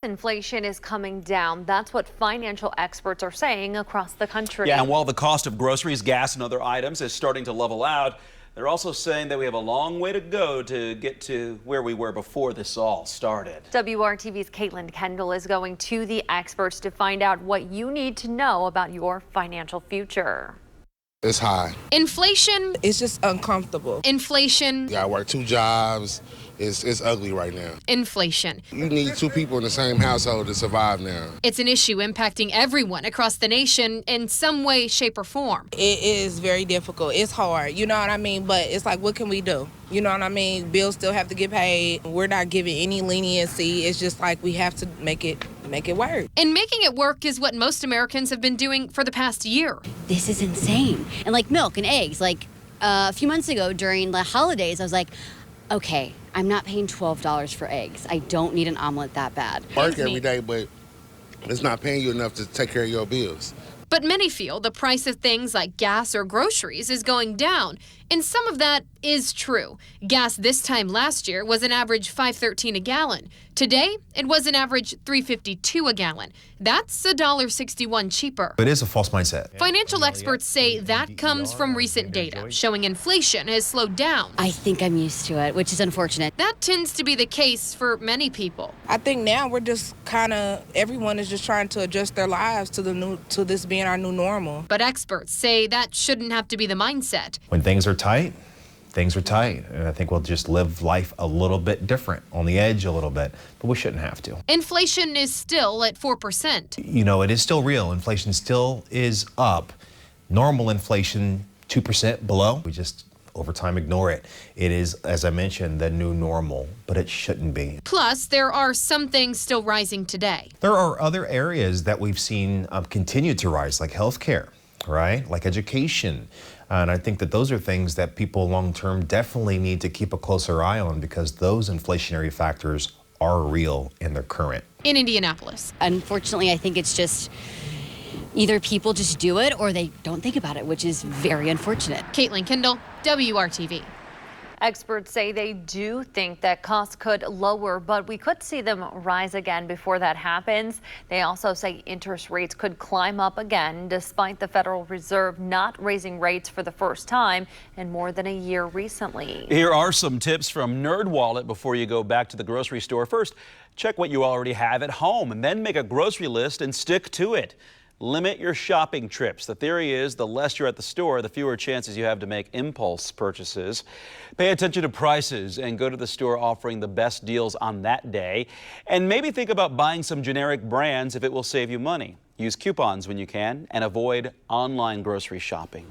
Inflation is coming down. That's what financial experts are saying across the country. Yeah, and while the cost of groceries, gas, and other items is starting to level out, they're also saying that we have a long way to go to get to where we were before this all started. WRTV's Kaitlyn Kendall is going to the experts to find out what you need to know about your financial future. It's high. Inflation. It's just uncomfortable. Inflation. Yeah, I work 2 jobs. It's ugly right now. Inflation. You need 2 people in the same household to survive now. It's an issue impacting everyone across the nation in some way, shape, or form. It is very difficult. It's hard, you know what I mean? But it's like, what can we do? You know what I mean? Bills still have to get paid. We're not giving any leniency. It's just like we have to make it work. And making it work is what most Americans have been doing for the past year. This is insane. And like milk and eggs, like a few months ago during the holidays, I was like, okay, I'm not paying $12 for eggs. I don't need an omelet that bad. Work every day, but it's not paying you enough to take care of your bills. But many feel the price of things like gas or groceries is going down, and some of that is true. Gas this time last year was an average $5.13 a gallon. Today, it was an average $3.52 a gallon. That's $1.61 cheaper. It is a false mindset. Financial experts say that comes from recent data showing inflation has slowed down. I think I'm used to it, which is unfortunate. That tends to be the case for many people. I think now we're just everyone is just trying to adjust their lives to this being our new normal. But experts say that shouldn't have to be the mindset. When things are tight, things are tight. And I think we'll just live life a little bit different, on the edge a little bit, but we shouldn't have to. Inflation is still at 4%. You know, it is still real. Inflation still is up. Normal inflation, 2% below. We just over time ignore it. It is, as I mentioned, the new normal, but it shouldn't be. Plus, there are some things still rising today. There are other areas that we've seen continue to rise, like healthcare, right? Like education. And I think that those are things that people long-term definitely need to keep a closer eye on, because those inflationary factors are real and they're current. In Indianapolis. Unfortunately, I think it's just either people just do it or they don't think about it, which is very unfortunate. Kaitlyn, Kendall, WRTV. Experts say they do think that costs could lower, but we could see them rise again before that happens. They also say interest rates could climb up again, despite the Federal Reserve not raising rates for the first time in more than a year recently. Here are some tips from NerdWallet before you go back to the grocery store. First, check what you already have at home and then make a grocery list and stick to it. Limit your shopping trips. The theory is the less you're at the store, the fewer chances you have to make impulse purchases. Pay attention to prices and go to the store offering the best deals on that day. And maybe think about buying some generic brands if it will save you money. Use coupons when you can and avoid online grocery shopping.